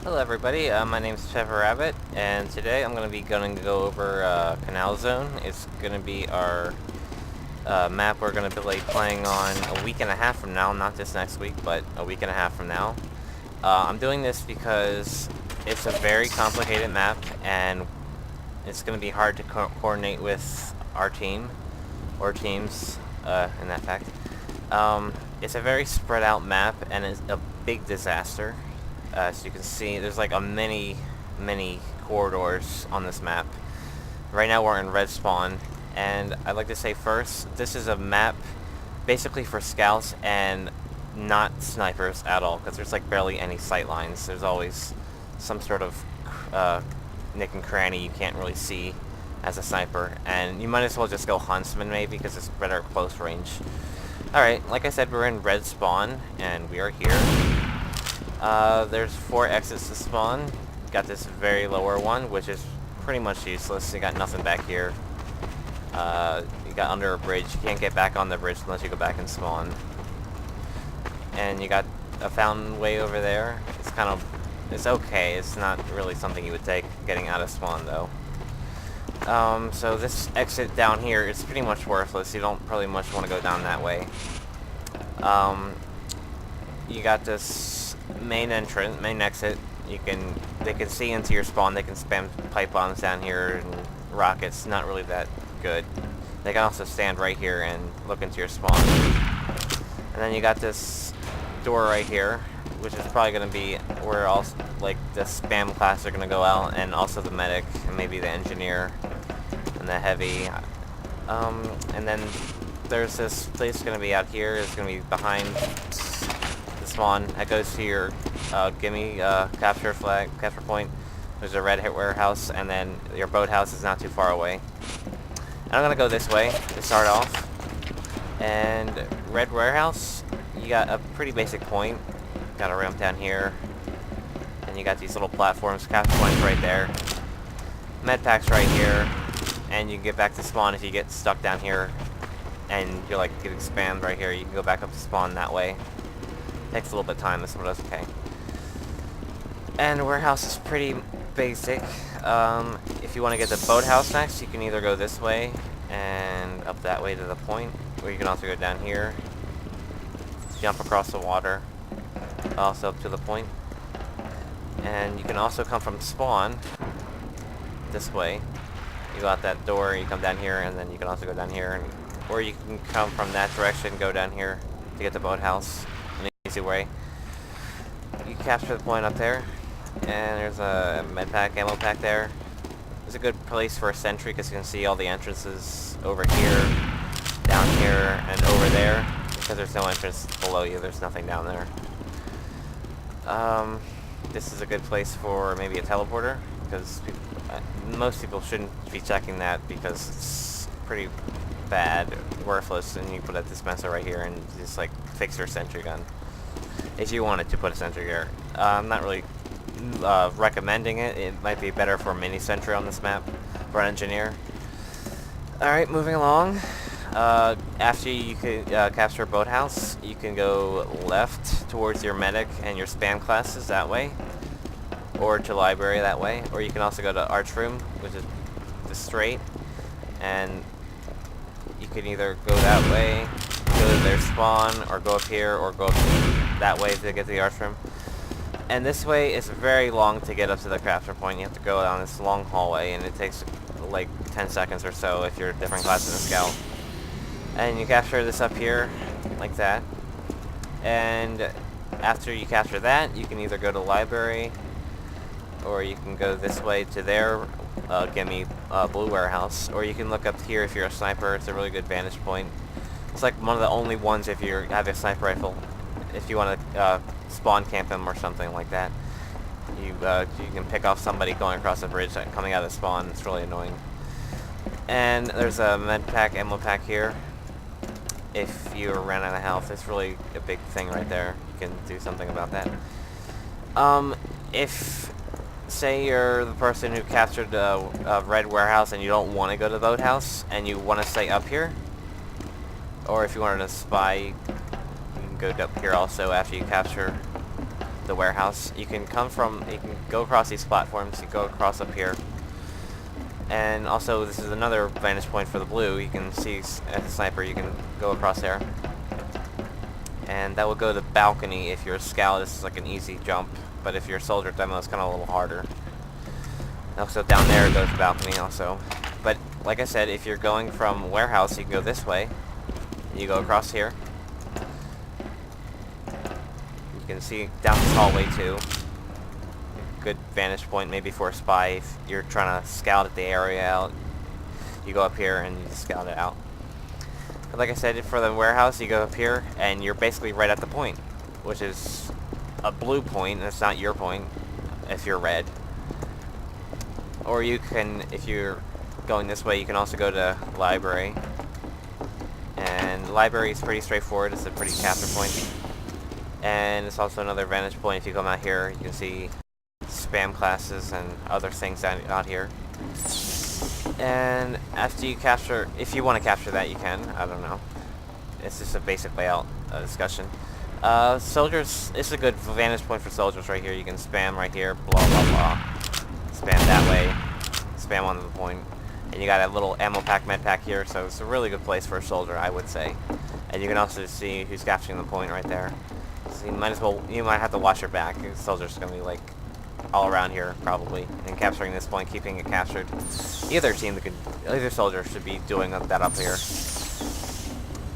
Hello everybody, my name is PepperRabbit, and today I'm going to go over canalzone. It's going to be our map we're going to be playing on a week and a half from now, not this next week, but a week and a half from now. I'm doing this because it's a very complicated map, and it's going to be hard to coordinate with our team, or teams, in that fact. It's a very spread out map, and it's a big disaster. So you can see there's like many corridors on this map. Right now we're in red spawn, and I'd like to say first, this is a map basically for scouts and not snipers at all, because there's like barely any sight lines. There's always some sort of nick and cranny you can't really see as a sniper, and you might as well just go huntsman maybe, because it's better at close range. Alright, like I said, we're in red spawn, and we are here. There's 4 exits to spawn. Got this very lower one, which is pretty much useless. You got nothing back here. You got under a bridge. You can't get back on the bridge unless you go back and spawn. And you got a fountain way over there. It's okay. It's not really something you would take getting out of spawn though. So this exit down here is pretty much worthless. You don't probably much want to go down that way. You got this main exit. They can see into your spawn. They can spam pipe bombs down here and rockets. Not really that good. They can also stand right here and look into your spawn. And then you got this door right here, which is probably going to be where all like the spam class are going to go out, and also the medic and maybe the engineer and the heavy. And then there's this place going to be out here. It's going to be behind spawn. That goes to your gimme capture point. There's a red warehouse, and then your boathouse is not too far away. And I'm gonna go this way to start off. And red warehouse, you got a pretty basic point. Got a ramp down here, and you got these little platforms, capture points right there. Med packs right here, and you can get back to spawn if you get stuck down here, and you're like getting spammed right here. You can go back up to spawn that way. Takes a little bit of time, but that's okay. And the warehouse is pretty basic. If you want to get the boathouse next, you can either go this way and up that way to the point, or you can also go down here, jump across the water, also up to the point. And you can also come from spawn this way. You go out that door, you come down here, and then you can also go down here, or you can come from that direction, go down here to get the boathouse. Easy way. You capture the point up there, and there's a med pack, ammo pack there. It's a good place for a sentry because you can see all the entrances over here, down here, and over there. Because there's no entrance below you, there's nothing down there. This is a good place for maybe a teleporter, because most people shouldn't be checking that because it's pretty bad, worthless, and you put a dispenser right here and just like fix your sentry gun. If you wanted to put a sentry here. I'm not really recommending it. It might be better for a mini sentry on this map for an engineer. Alright, moving along. After you can capture a boathouse, you can go left towards your medic and your spam classes that way, or to library that way, or you can also go to arch room, which is just straight, and you can either go that way, go to their spawn, or go up here, or go up that way to get to the arch room. And this way is very long to get up to the capture point. You have to go down this long hallway, and it takes like 10 seconds or so if you're a different class than a scout. And you capture this up here, like that. And after you capture that, you can either go to library, or you can go this way to their gimme blue warehouse, or you can look up here if you're a sniper. It's a really good vantage point. It's like one of the only ones if you have a sniper rifle. If you want to spawn camp them or something like that, you can pick off somebody going across the bridge coming out of the spawn. It's really annoying. And there's a med pack, ammo pack here. If you ran out of health, it's really a big thing right there. You can do something about that. If say you're the person who captured a red warehouse and you don't want to go to the boathouse and you want to stay up here, or if you wanted to spy, you can go up here also after you capture the warehouse, you can go across these platforms, you go across up here. And also, this is another vantage point for the blue. You can see as a sniper, you can go across there. And that will go to the balcony. If you're a scout, this is like an easy jump. But if you're a soldier demo, it's kind of a little harder. Also, down there goes the balcony also. But, like I said, if you're going from warehouse, you can go this way. You go across here. You can see down this hallway, too. Good vantage point maybe for a spy if you're trying to scout at the area out. You go up here and you scout it out. But like I said, for the warehouse, you go up here and you're basically right at the point, which is a blue point, and it's not your point if you're red. Or you can, if you're going this way, you can also go to library. And library is pretty straightforward. It's a pretty capture point. And it's also another vantage point. If you come out here, you can see spam classes and other things out here. And after you capture, if you want to capture that, you can. I don't know. It's just a basic layout discussion. Soldiers, it's a good vantage point for soldiers right here. You can spam right here, blah blah blah. Spam that way. Spam onto the point. And you got a little ammo pack, med pack here, so it's a really good place for a soldier, I would say. And you can also see who's capturing the point right there. So you might have to watch your back. The soldiers are going to be like all around here probably, and capturing this point, keeping it captured. Either soldier should be doing that up here,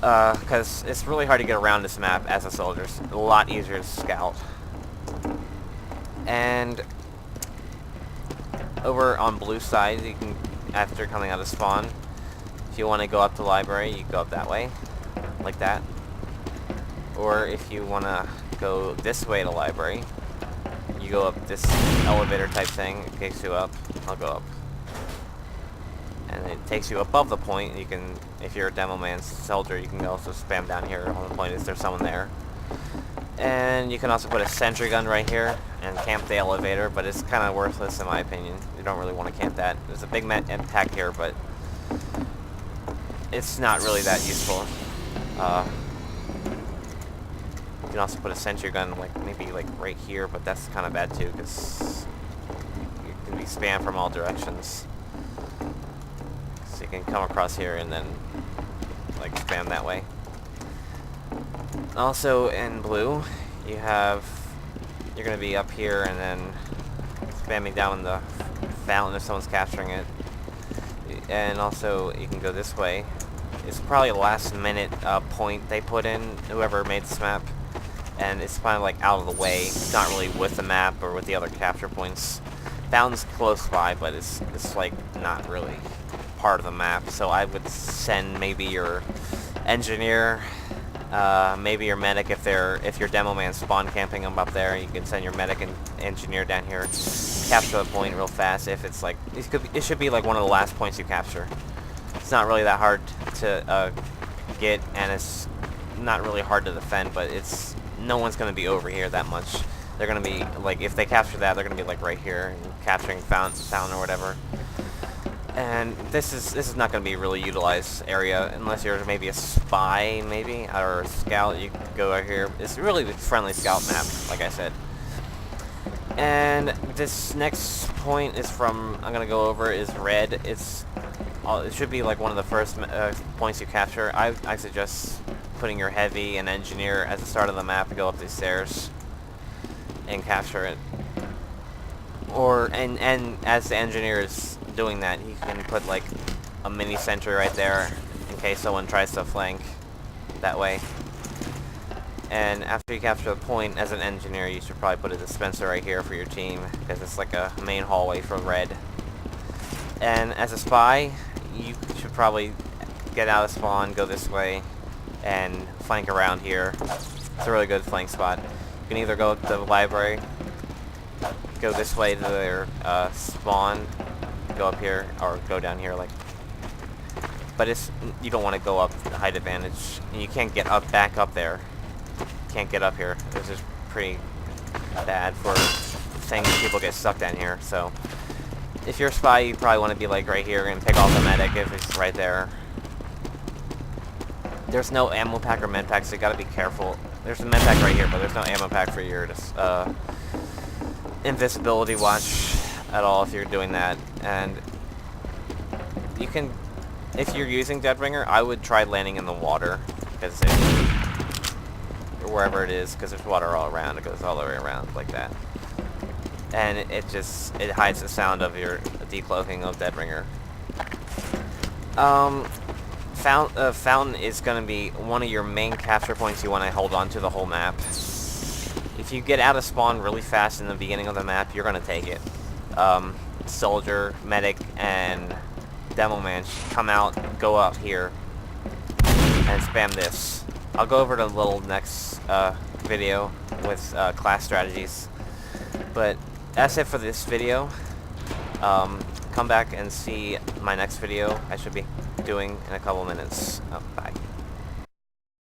because it's really hard to get around this map as a soldier. It's a lot easier to scout. And over on blue side, you can, after coming out of spawn, if you want to go up to library, you go up that way, like that. Or if you want to go this way to library, you go up this elevator type thing. It takes you up. I'll go up. And it takes you above the point. You can, if you're a demo man soldier, you can also spam down here on the point if there's someone there. And you can also put a sentry gun right here and camp the elevator, but it's kind of worthless in my opinion. You don't really want to camp that. There's a big pack here, but it's not really that useful. You can also put a sentry gun maybe right here, but that's kind of bad too, because you can be spammed from all directions. So you can come across here and then spam that way. Also in blue, you're going to be up here and then spamming down in the fountain if someone's capturing it. And also you can go this way. It's probably a last minute point they put in, whoever made this map. And it's kind of out of the way. It's not really with the map or with the other capture points. Fountain's close by, but it's not really part of the map. So I would send maybe your engineer, maybe your medic if your demo man spawn camping them up there. You can send your medic and engineer down here, capture the point real fast. If it's it should be one of the last points you capture. It's not really that hard to get, and it's not really hard to defend, but no one's going to be over here that much. They're going to be, if they capture that, they're going to be, right here, and capturing fountain or whatever. And this is not going to be a really utilized area, unless you're maybe a spy, maybe, or a scout. You can go out here. It's really the friendly scout map, like I said. And this next point is I'm going to go over, is red. It should be, one of the first points you capture. I suggest putting your heavy and engineer at the start of the map and go up these stairs and capture it. And as the engineer is doing that, he can put a mini sentry right there in case someone tries to flank that way. And after you capture the point, as an engineer, you should probably put a dispenser right here for your team, because it's a main hallway for red. And as a spy, you should probably get out of spawn, go this way, and flank around here. It's a really good flank spot. You can either go to the library, go this way to their spawn, go up here, or go down here, but you don't want to go up the height advantage. You can't get back up there. Can't get up here. This is pretty bad for things. People get stuck down here. So if you're a spy, you probably want to be right here and pick off the medic if it's right there. There's no ammo pack or med pack, so you gotta be careful There's a med pack right here, but there's no ammo pack for your invisibility watch at all if you're doing that. And you can, if you're using Deadringer, I would try landing in the water, because wherever it is, because there's water all around. It goes all the way around like that, and it hides the sound of your decloaking of Deadringer. Fountain is going to be one of your main capture points you want to hold on to the whole map. If you get out of spawn really fast in the beginning of the map, you're going to take it. Soldier, medic, and demo man come out, go up here, and spam this. I'll go over to the little next video with class strategies. But that's it for this video. Come back and see my next video I should be doing in a couple minutes. Bye.